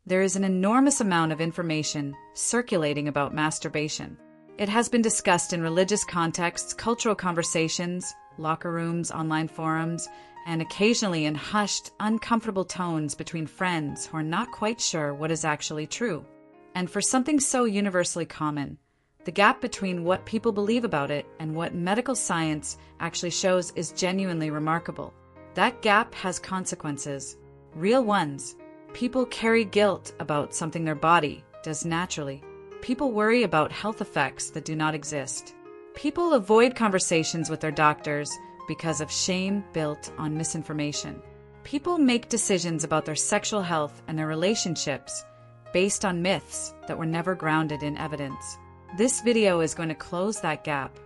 There is an enormous amount of information circulating about masturbation. It has been discussed in religious contexts, cultural conversations, locker rooms, online forums, and occasionally in hushed, uncomfortable tones between friends who are not quite sure what is actually true. And for something so universally common, the gap between what people believe about it and what medical science actually shows is genuinely remarkable. That gap has consequences, real ones. People carry guilt about something their body does naturally. People worry about health effects that do not exist. People avoid conversations with their doctors because of shame built on misinformation. People make decisions about their sexual health and their relationships based on myths that were never grounded in evidence. This video is going to close that gap.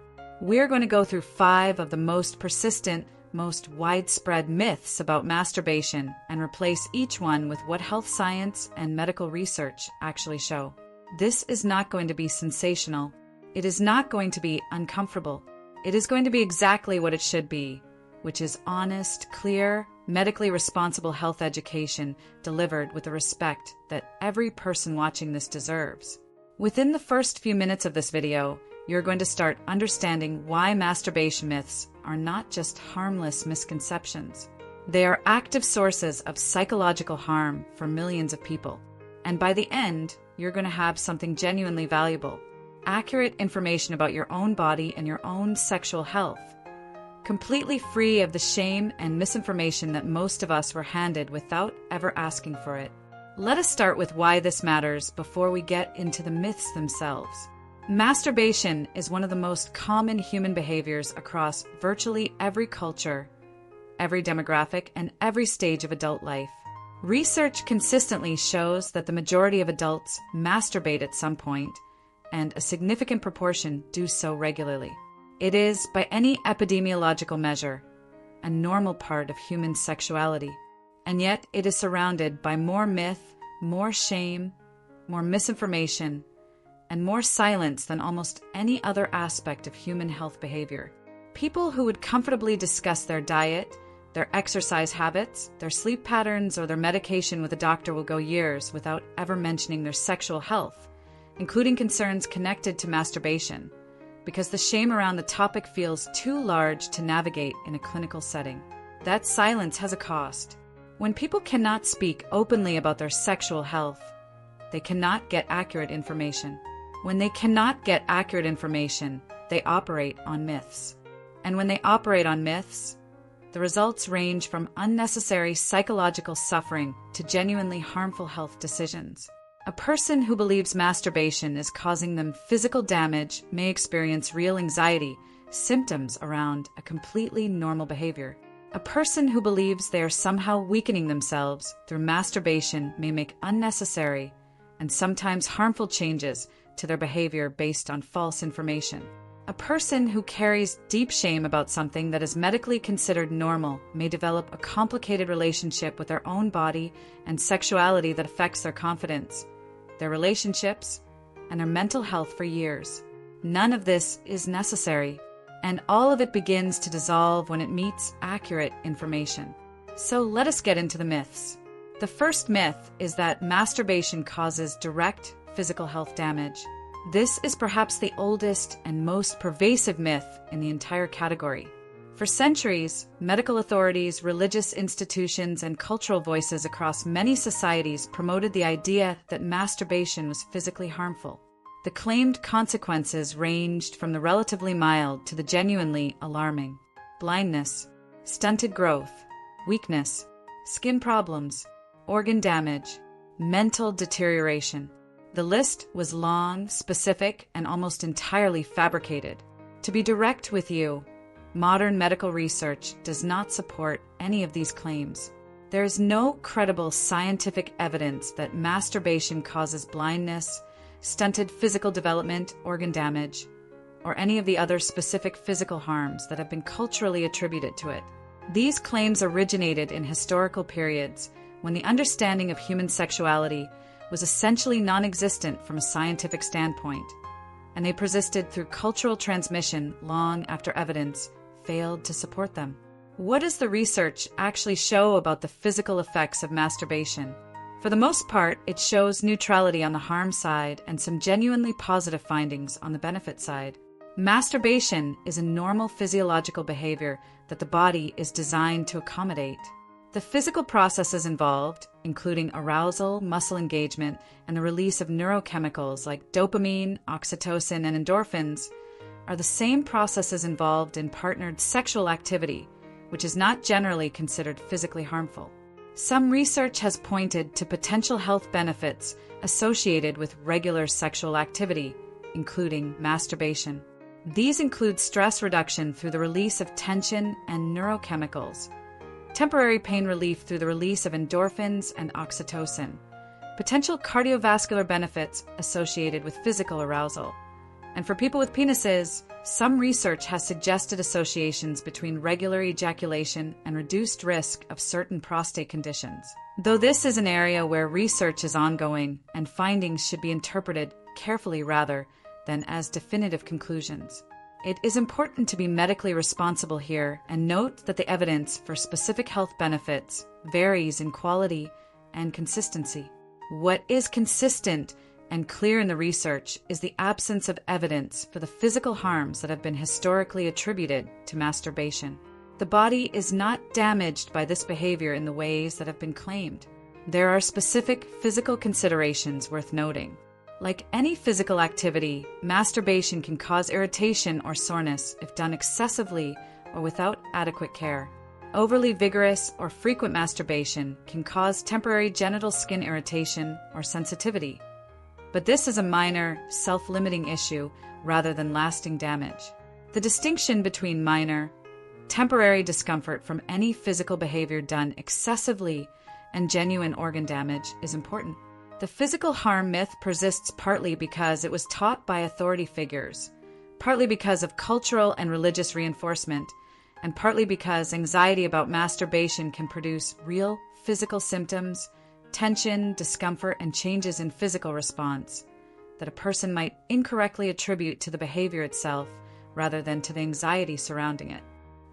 We're going to go through 5 of the most persistent, most widespread myths about masturbation and replace each one with what health science and medical research actually show. This is not going to be sensational. It is not going to be uncomfortable. It is going to be exactly what it should be, which is honest, clear, medically responsible health education delivered with the respect that every person watching this deserves. Within the first few minutes of this video, you're going to start understanding why masturbation myths are not just harmless misconceptions. They are active sources of psychological harm for millions of people. And by the end, you're going to have something genuinely valuable: accurate information about your own body and your own sexual health, completely free of the shame and misinformation that most of us were handed without ever asking for it. Let us start with why this matters before we get into the myths themselves. Masturbation is one of the most common human behaviors across virtually every culture, every demographic, and every stage of adult life. Research consistently shows that the majority of adults masturbate at some point, and a significant proportion do so regularly. It is, by any epidemiological measure, a normal part of human sexuality. And yet it is surrounded by more myth, more shame, more misinformation, and more silence than almost any other aspect of human health behavior. People who would comfortably discuss their diet, their exercise habits, their sleep patterns, or their medication with a doctor will go years without ever mentioning their sexual health, including concerns connected to masturbation, because the shame around the topic feels too large to navigate in a clinical setting. That silence has a cost. When people cannot speak openly about their sexual health, they cannot get accurate information. When they cannot get accurate information, they operate on myths. And when they operate on myths, the results range from unnecessary psychological suffering to genuinely harmful health decisions. A person who believes masturbation is causing them physical damage may experience real anxiety, symptoms around a completely normal behavior. A person who believes they are somehow weakening themselves through masturbation may make unnecessary and sometimes harmful changes to their behavior based on false information. A person who carries deep shame about something that is medically considered normal may develop a complicated relationship with their own body and sexuality that affects their confidence, their relationships, and their mental health for years. None of this is necessary, and all of it begins to dissolve when it meets accurate information. So let us get into the myths. The first myth is that masturbation causes direct physical health damage. This is perhaps the oldest and most pervasive myth in the entire category. For centuries, medical authorities, religious institutions, and cultural voices across many societies promoted the idea that masturbation was physically harmful. The claimed consequences ranged from the relatively mild to the genuinely alarming: blindness, stunted growth, weakness, skin problems, organ damage, mental deterioration. The list was long, specific, and almost entirely fabricated. To be direct with you, modern medical research does not support any of these claims. There is no credible scientific evidence that masturbation causes blindness, stunted physical development, organ damage, or any of the other specific physical harms that have been culturally attributed to it. These claims originated in historical periods when the understanding of human sexuality was essentially non-existent from a scientific standpoint, and they persisted through cultural transmission long after evidence failed to support them. What does the research actually show about the physical effects of masturbation? For the most part, it shows neutrality on the harm side and some genuinely positive findings on the benefit side. Masturbation is a normal physiological behavior that the body is designed to accommodate. The physical processes involved, including arousal, muscle engagement, and the release of neurochemicals like dopamine, oxytocin, and endorphins, are the same processes involved in partnered sexual activity, which is not generally considered physically harmful. Some research has pointed to potential health benefits associated with regular sexual activity, including masturbation. These include stress reduction through the release of tension and neurochemicals, temporary pain relief through the release of endorphins and oxytocin, potential cardiovascular benefits associated with physical arousal. And for people with penises, some research has suggested associations between regular ejaculation and reduced risk of certain prostate conditions. Though this is an area where research is ongoing and findings should be interpreted carefully rather than as definitive conclusions, it is important to be medically responsible here and note that the evidence for specific health benefits varies in quality and consistency. What is consistent and clear in the research is the absence of evidence for the physical harms that have been historically attributed to masturbation. The body is not damaged by this behavior in the ways that have been claimed. There are specific physical considerations worth noting. Like any physical activity, masturbation can cause irritation or soreness if done excessively or without adequate care. Overly vigorous or frequent masturbation can cause temporary genital skin irritation or sensitivity. But this is a minor, self-limiting issue rather than lasting damage. The distinction between minor, temporary discomfort from any physical behavior done excessively and genuine organ damage is important. The physical harm myth persists partly because it was taught by authority figures, partly because of cultural and religious reinforcement, and partly because anxiety about masturbation can produce real physical symptoms, tension, discomfort, and changes in physical response that a person might incorrectly attribute to the behavior itself rather than to the anxiety surrounding it.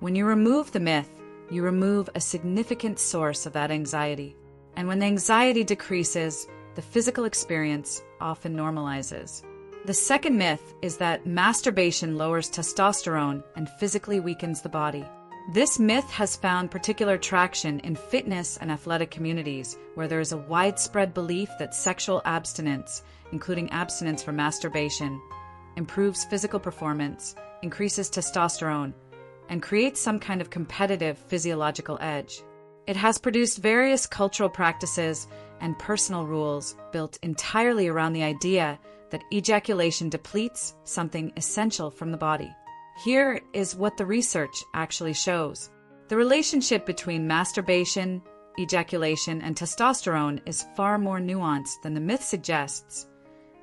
When you remove the myth, you remove a significant source of that anxiety. And when the anxiety decreases, the physical experience often normalizes. The second myth is that masturbation lowers testosterone and physically weakens the body. This myth has found particular traction in fitness and athletic communities where there is a widespread belief that sexual abstinence, including abstinence from masturbation, improves physical performance, increases testosterone, and creates some kind of competitive physiological edge. It has produced various cultural practices and personal rules built entirely around the idea that ejaculation depletes something essential from the body. Here is what the research actually shows. The relationship between masturbation, ejaculation, and testosterone is far more nuanced than the myth suggests,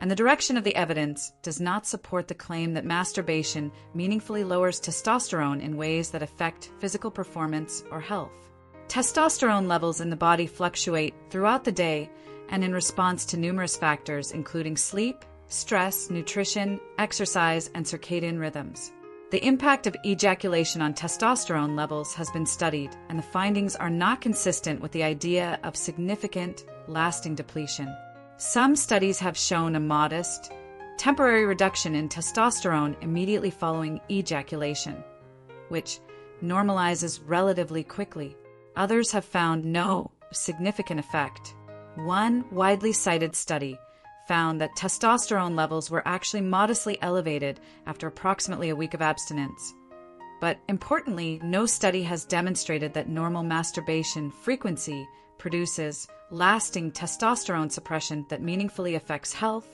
and the direction of the evidence does not support the claim that masturbation meaningfully lowers testosterone in ways that affect physical performance or health. Testosterone levels in the body fluctuate throughout the day and in response to numerous factors including sleep, stress, nutrition, exercise, and circadian rhythms. The impact of ejaculation on testosterone levels has been studied, and the findings are not consistent with the idea of significant, lasting depletion. Some studies have shown a modest, temporary reduction in testosterone immediately following ejaculation, which normalizes relatively quickly. Others have found no significant effect. One widely cited study found that testosterone levels were actually modestly elevated after approximately a week of abstinence. But importantly, no study has demonstrated that normal masturbation frequency produces lasting testosterone suppression that meaningfully affects health,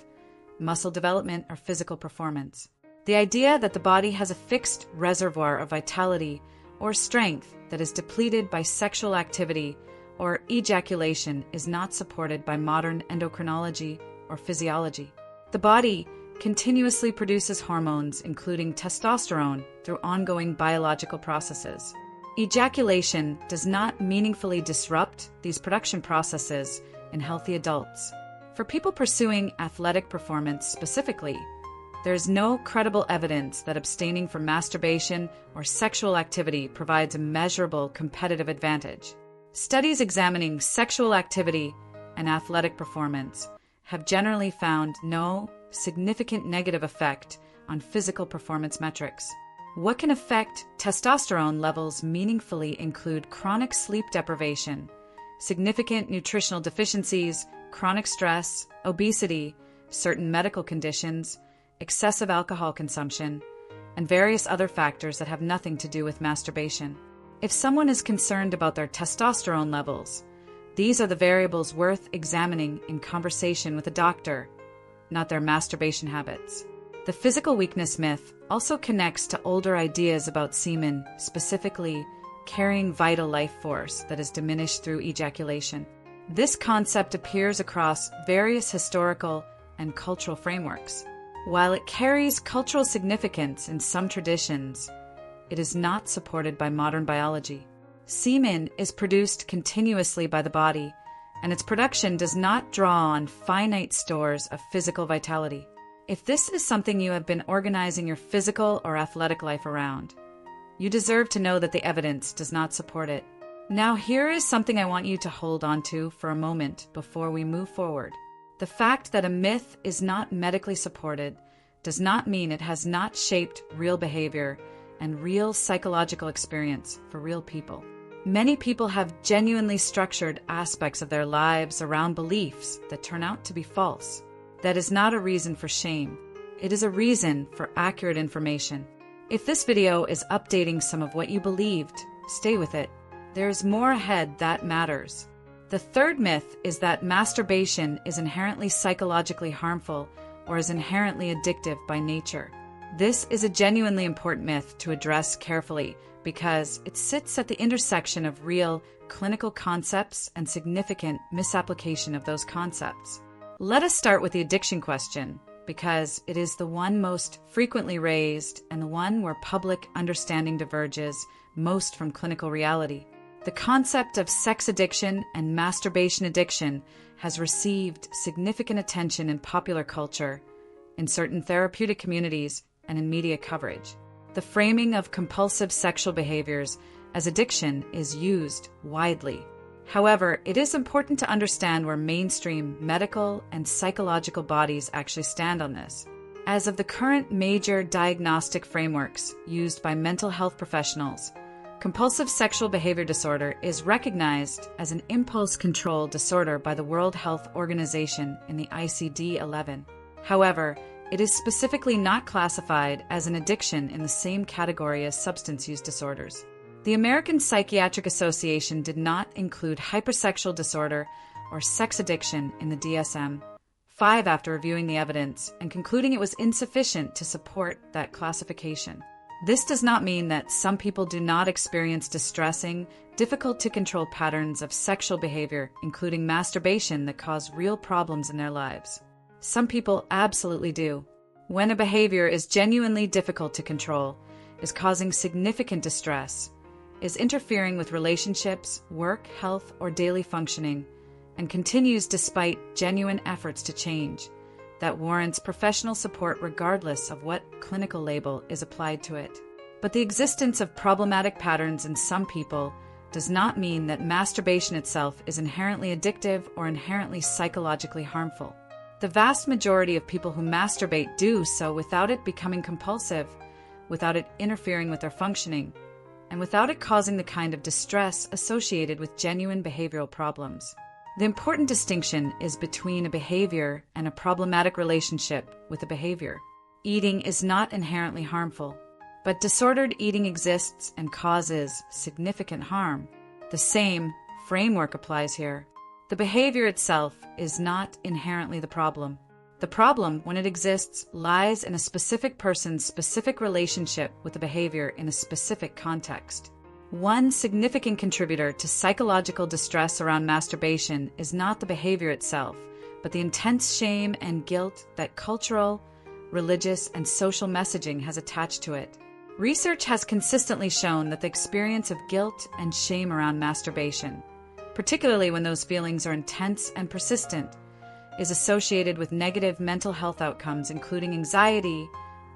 muscle development, or physical performance. The idea that the body has a fixed reservoir of vitality or strength that is depleted by sexual activity or ejaculation is not supported by modern endocrinology or physiology. The body continuously produces hormones, including testosterone, through ongoing biological processes. Ejaculation does not meaningfully disrupt these production processes in healthy adults. For people pursuing athletic performance specifically, there is no credible evidence that abstaining from masturbation or sexual activity provides a measurable competitive advantage. Studies examining sexual activity and athletic performance have generally found no significant negative effect on physical performance metrics. What can affect testosterone levels meaningfully include chronic sleep deprivation, significant nutritional deficiencies, chronic stress, obesity, certain medical conditions, excessive alcohol consumption, and various other factors that have nothing to do with masturbation. If someone is concerned about their testosterone levels, these are the variables worth examining in conversation with a doctor, not their masturbation habits. The physical weakness myth also connects to older ideas about semen, specifically carrying vital life force that is diminished through ejaculation. This concept appears across various historical and cultural frameworks. While it carries cultural significance in some traditions, it is not supported by modern biology. Semen is produced continuously by the body, and its production does not draw on finite stores of physical vitality. If this is something you have been organizing your physical or athletic life around, you deserve to know that the evidence does not support it. Now, here is something I want you to hold on to for a moment before we move forward. The fact that a myth is not medically supported does not mean it has not shaped real behavior and real psychological experience for real people. Many people have genuinely structured aspects of their lives around beliefs that turn out to be false. That is not a reason for shame. It is a reason for accurate information. If this video is updating some of what you believed, stay with it. There is more ahead that matters. The third myth is that masturbation is inherently psychologically harmful or is inherently addictive by nature. This is a genuinely important myth to address carefully because it sits at the intersection of real clinical concepts and significant misapplication of those concepts. Let us start with the addiction question, because it is the one most frequently raised and the one where public understanding diverges most from clinical reality. The concept of sex addiction and masturbation addiction has received significant attention in popular culture, in certain therapeutic communities, and in media coverage. The framing of compulsive sexual behaviors as addiction is used widely. However, it is important to understand where mainstream medical and psychological bodies actually stand on this. As of the current major diagnostic frameworks used by mental health professionals, compulsive sexual behavior disorder is recognized as an impulse control disorder by the World Health Organization in the ICD-11. However, it is specifically not classified as an addiction in the same category as substance use disorders. The American Psychiatric Association did not include hypersexual disorder or sex addiction in the DSM-5 after reviewing the evidence and concluding it was insufficient to support that classification. This does not mean that some people do not experience distressing, difficult-to-control patterns of sexual behavior, including masturbation, that cause real problems in their lives. Some people absolutely do. When a behavior is genuinely difficult to control, is causing significant distress, is interfering with relationships, work, health, or daily functioning, and continues despite genuine efforts to change, that warrants professional support regardless of what clinical label is applied to it. But the existence of problematic patterns in some people does not mean that masturbation itself is inherently addictive or inherently psychologically harmful. The vast majority of people who masturbate do so without it becoming compulsive, without it interfering with their functioning, and without it causing the kind of distress associated with genuine behavioral problems. The important distinction is between a behavior and a problematic relationship with a behavior. Eating is not inherently harmful, but disordered eating exists and causes significant harm. The same framework applies here. The behavior itself is not inherently the problem. The problem, when it exists, lies in a specific person's specific relationship with the behavior in a specific context. One significant contributor to psychological distress around masturbation is not the behavior itself, but the intense shame and guilt that cultural, religious, and social messaging has attached to it. Research has consistently shown that the experience of guilt and shame around masturbation, particularly when those feelings are intense and persistent, is associated with negative mental health outcomes including anxiety,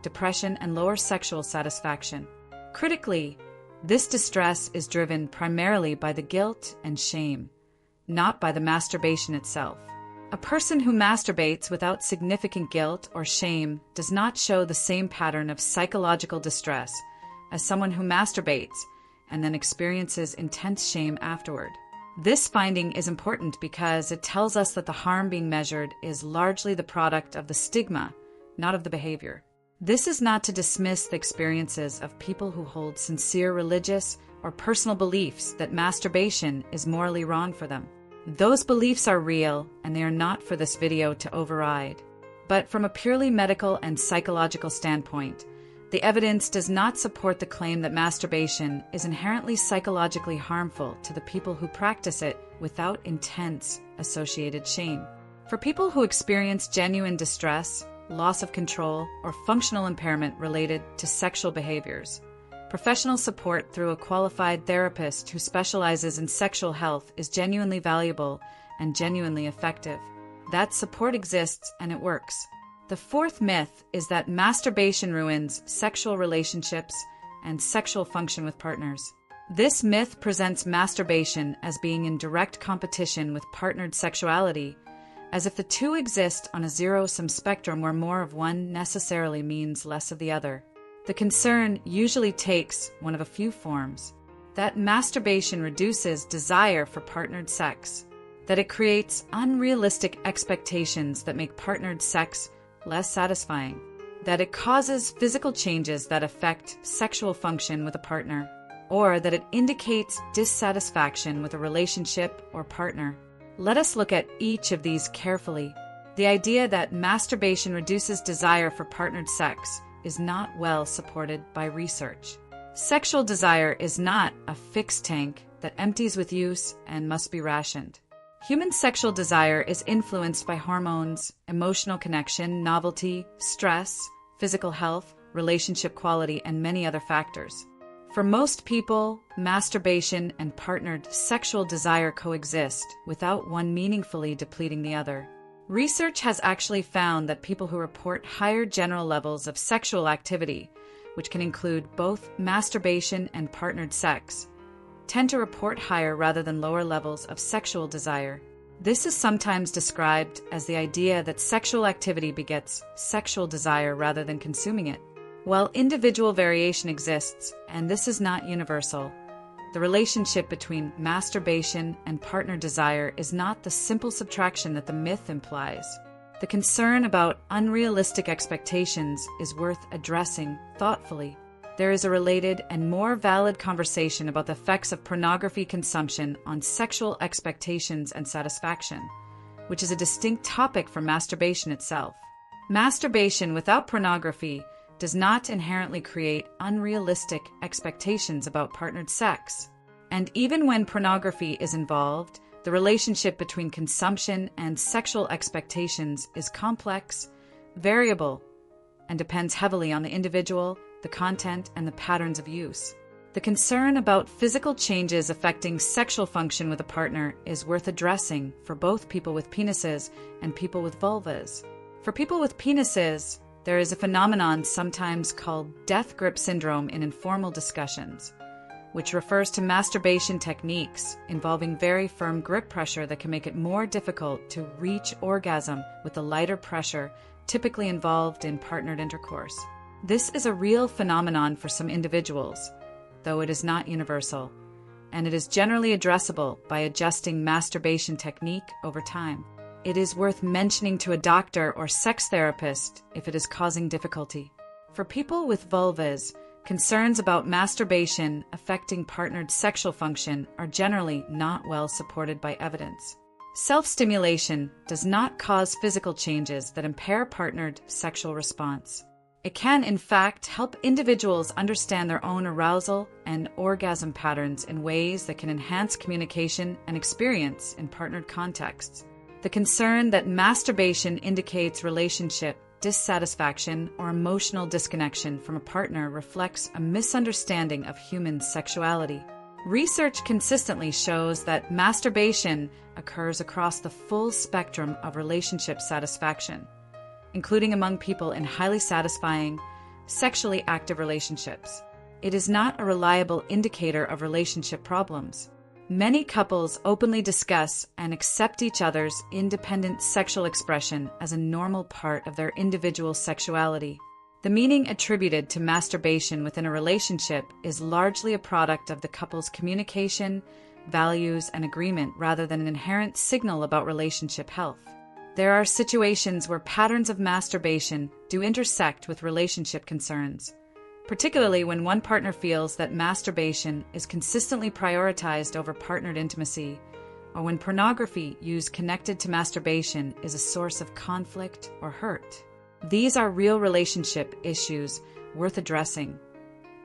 depression, and lower sexual satisfaction. Critically, this distress is driven primarily by the guilt and shame, not by the masturbation itself. A person who masturbates without significant guilt or shame does not show the same pattern of psychological distress as someone who masturbates and then experiences intense shame afterward. This finding is important because it tells us that the harm being measured is largely the product of the stigma, not of the behavior. This is not to dismiss the experiences of people who hold sincere religious or personal beliefs that masturbation is morally wrong for them. Those beliefs are real, and they are not for this video to override. But from a purely medical and psychological standpoint, the evidence does not support the claim that masturbation is inherently psychologically harmful to the people who practice it without intense associated shame. For people who experience genuine distress, loss of control, or functional impairment related to sexual behaviors, professional support through a qualified therapist who specializes in sexual health is genuinely valuable and genuinely effective. That support exists and it works. The fourth myth is that masturbation ruins sexual relationships and sexual function with partners. This myth presents masturbation as being in direct competition with partnered sexuality, as if the two exist on a zero-sum spectrum where more of one necessarily means less of the other. The concern usually takes one of a few forms: that masturbation reduces desire for partnered sex, that it creates unrealistic expectations that make partnered sex less satisfying, that it causes physical changes that affect sexual function with a partner, or that it indicates dissatisfaction with a relationship or partner. Let us look at each of these carefully. The idea that masturbation reduces desire for partnered sex is not well supported by research. Sexual desire is not a fixed tank that empties with use and must be rationed. Human sexual desire is influenced by hormones, emotional connection, novelty, stress, physical health, relationship quality, and many other factors. For most people, masturbation and partnered sexual desire coexist without one meaningfully depleting the other. Research has actually found that people who report higher general levels of sexual activity, which can include both masturbation and partnered sex, tend to report higher rather than lower levels of sexual desire. This is sometimes described as the idea that sexual activity begets sexual desire rather than consuming it. While individual variation exists, and this is not universal, the relationship between masturbation and partner desire is not the simple subtraction that the myth implies. The concern about unrealistic expectations is worth addressing thoughtfully. There is a related and more valid conversation about the effects of pornography consumption on sexual expectations and satisfaction, which is a distinct topic from masturbation itself. Masturbation without pornography does not inherently create unrealistic expectations about partnered sex. And even when pornography is involved, the relationship between consumption and sexual expectations is complex, variable, and depends heavily on the individual, the content, and the patterns of use. The concern about physical changes affecting sexual function with a partner is worth addressing for both people with penises and people with vulvas. For people with penises, there is a phenomenon sometimes called death grip syndrome in informal discussions, which refers to masturbation techniques involving very firm grip pressure that can make it more difficult to reach orgasm with the lighter pressure typically involved in partnered intercourse. This is a real phenomenon for some individuals, though it is not universal, and it is generally addressable by adjusting masturbation technique over time. It is worth mentioning to a doctor or sex therapist if it is causing difficulty. For people with vulvas, concerns about masturbation affecting partnered sexual function are generally not well supported by evidence. Self-stimulation does not cause physical changes that impair partnered sexual response. It can, in fact, help individuals understand their own arousal and orgasm patterns in ways that can enhance communication and experience in partnered contexts. The concern that masturbation indicates relationship dissatisfaction or emotional disconnection from a partner reflects a misunderstanding of human sexuality. Research consistently shows that masturbation occurs across the full spectrum of relationship satisfaction, including among people in highly satisfying, sexually active relationships. It is not a reliable indicator of relationship problems. Many couples openly discuss and accept each other's independent sexual expression as a normal part of their individual sexuality. The meaning attributed to masturbation within a relationship is largely a product of the couple's communication, values, and agreement rather than an inherent signal about relationship health. There are situations where patterns of masturbation do intersect with relationship concerns, particularly when one partner feels that masturbation is consistently prioritized over partnered intimacy, or when pornography used connected to masturbation is a source of conflict or hurt. These are real relationship issues worth addressing,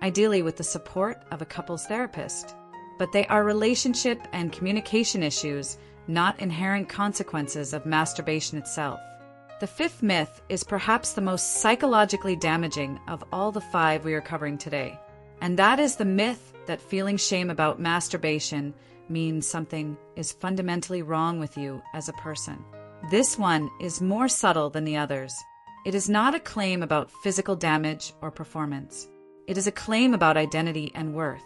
ideally with the support of a couples therapist. But they are relationship and communication issues, not inherent consequences of masturbation itself. The fifth myth is perhaps the most psychologically damaging of all the 5 we are covering today, and that is the myth that feeling shame about masturbation means something is fundamentally wrong with you as a person. This one is more subtle than the others. It is not a claim about physical damage or performance. It is a claim about identity and worth.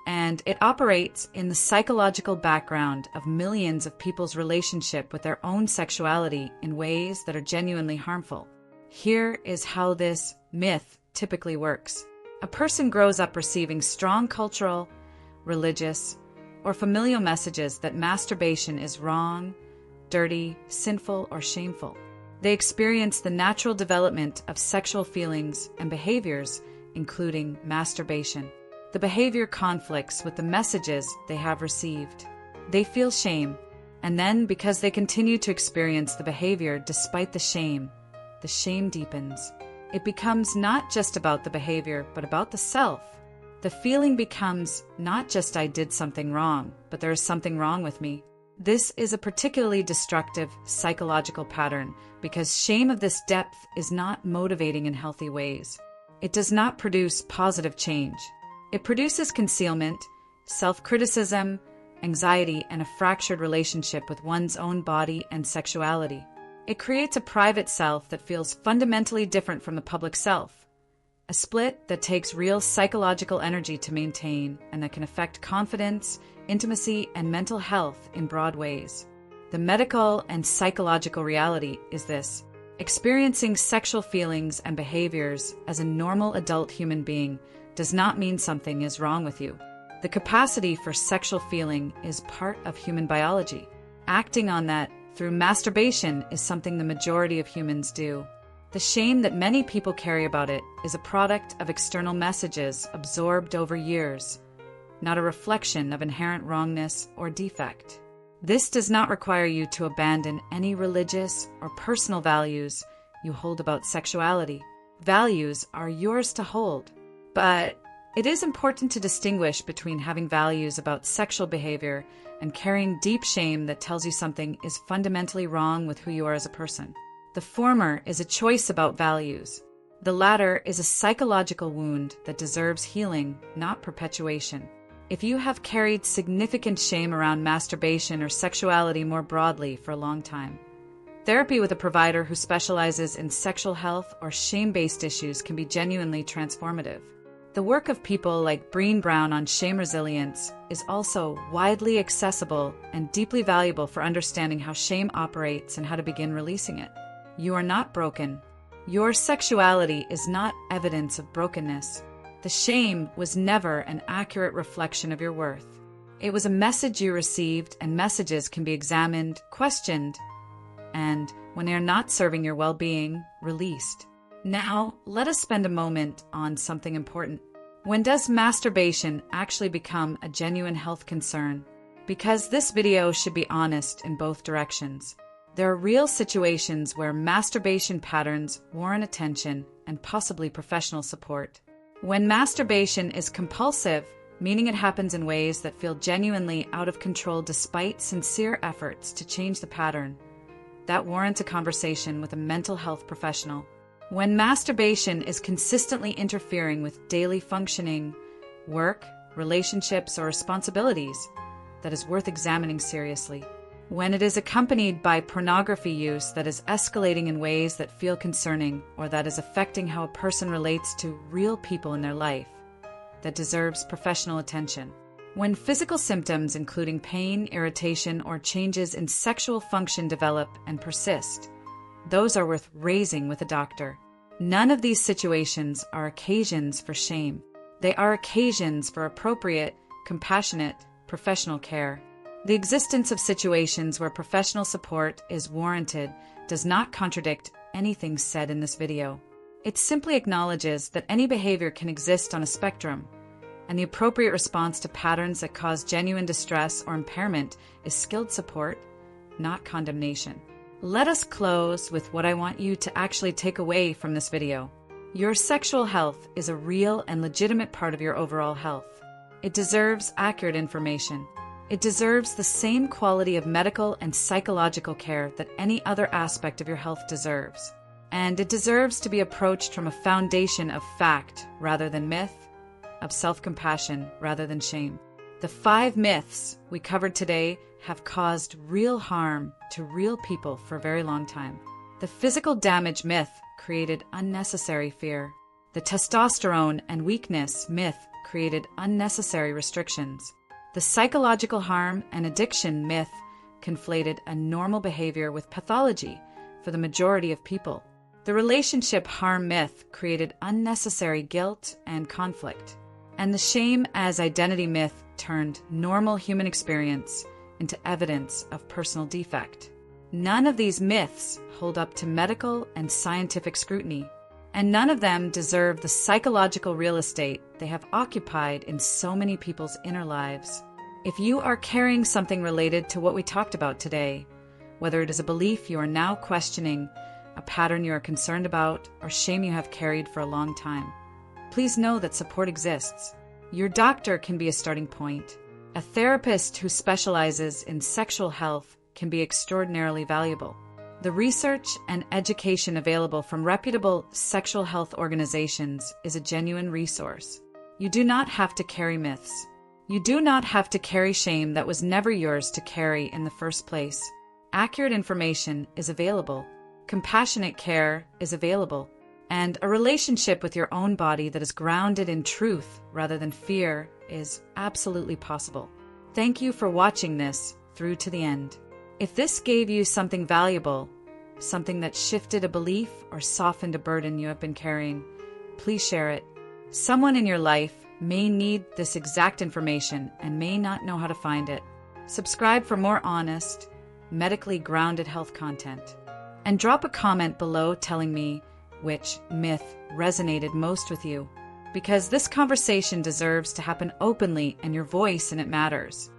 And it operates in the psychological background of millions of people's relationship with their own sexuality in ways that are genuinely harmful. Here is how this myth typically works. A person grows up receiving strong cultural, religious, or familial messages that masturbation is wrong, dirty, sinful, or shameful. They experience the natural development of sexual feelings and behaviors, including masturbation. The behavior conflicts with the messages they have received. They feel shame, and then because they continue to experience the behavior despite the shame deepens. It becomes not just about the behavior, but about the self. The feeling becomes not just I did something wrong, but there is something wrong with me. This is a particularly destructive psychological pattern because shame of this depth is not motivating in healthy ways. It does not produce positive change. It produces concealment, self-criticism, anxiety, and a fractured relationship with one's own body and sexuality. It creates a private self that feels fundamentally different from the public self, a split that takes real psychological energy to maintain and that can affect confidence, intimacy, and mental health in broad ways. The medical and psychological reality is this: experiencing sexual feelings and behaviors as a normal adult human being does not mean something is wrong with you. The capacity for sexual feeling is part of human biology. Acting on that through masturbation is something the majority of humans do. The shame that many people carry about it is a product of external messages absorbed over years, not a reflection of inherent wrongness or defect. This does not require you to abandon any religious or personal values you hold about sexuality. Values are yours to hold. But it is important to distinguish between having values about sexual behavior and carrying deep shame that tells you something is fundamentally wrong with who you are as a person. The former is a choice about values. The latter is a psychological wound that deserves healing, not perpetuation. If you have carried significant shame around masturbation or sexuality more broadly for a long time, therapy with a provider who specializes in sexual health or shame-based issues can be genuinely transformative. The work of people like Brené Brown on shame resilience is also widely accessible and deeply valuable for understanding how shame operates and how to begin releasing it. You are not broken. Your sexuality is not evidence of brokenness. The shame was never an accurate reflection of your worth. It was a message you received, and messages can be examined, questioned, and, when they are not serving your well-being, released. Now, let us spend a moment on something important. When does masturbation actually become a genuine health concern? Because this video should be honest in both directions. There are real situations where masturbation patterns warrant attention and possibly professional support. When masturbation is compulsive, meaning it happens in ways that feel genuinely out of control despite sincere efforts to change the pattern, that warrants a conversation with a mental health professional. When masturbation is consistently interfering with daily functioning, work, relationships, or responsibilities, that is worth examining seriously. When it is accompanied by pornography use that is escalating in ways that feel concerning or that is affecting how a person relates to real people in their life, that deserves professional attention. When physical symptoms including pain, irritation, or changes in sexual function develop and persist, those are worth raising with a doctor. None of these situations are occasions for shame. They are occasions for appropriate, compassionate, professional care. The existence of situations where professional support is warranted does not contradict anything said in this video. It simply acknowledges that any behavior can exist on a spectrum, and the appropriate response to patterns that cause genuine distress or impairment is skilled support, not condemnation. Let us close with what I want you to actually take away from this video. Your sexual health is a real and legitimate part of your overall health. It deserves accurate information. It deserves the same quality of medical and psychological care that any other aspect of your health deserves. And it deserves to be approached from a foundation of fact rather than myth, of self-compassion rather than shame. The 5 myths we covered today have caused real harm to real people for a very long time. The physical damage myth created unnecessary fear. The testosterone and weakness myth created unnecessary restrictions. The psychological harm and addiction myth conflated a normal behavior with pathology for the majority of people. The relationship harm myth created unnecessary guilt and conflict. And the shame as identity myth turned normal human experience into evidence of personal defect. None of these myths hold up to medical and scientific scrutiny, and none of them deserve the psychological real estate they have occupied in so many people's inner lives. If you are carrying something related to what we talked about today, whether it is a belief you are now questioning, a pattern you are concerned about, or shame you have carried for a long time, please know that support exists. Your doctor can be a starting point. A therapist who specializes in sexual health can be extraordinarily valuable. The research and education available from reputable sexual health organizations is a genuine resource. You do not have to carry myths. You do not have to carry shame that was never yours to carry in the first place. Accurate information is available. Compassionate care is available. And a relationship with your own body that is grounded in truth rather than fear is absolutely possible. Thank you for watching this through to the end. If this gave you something valuable, something that shifted a belief or softened a burden you have been carrying, please share it. Someone in your life may need this exact information and may not know how to find it. Subscribe for more honest, medically grounded health content. And drop a comment below telling me which myth resonated most with you, because this conversation deserves to happen openly and your voice in it matters.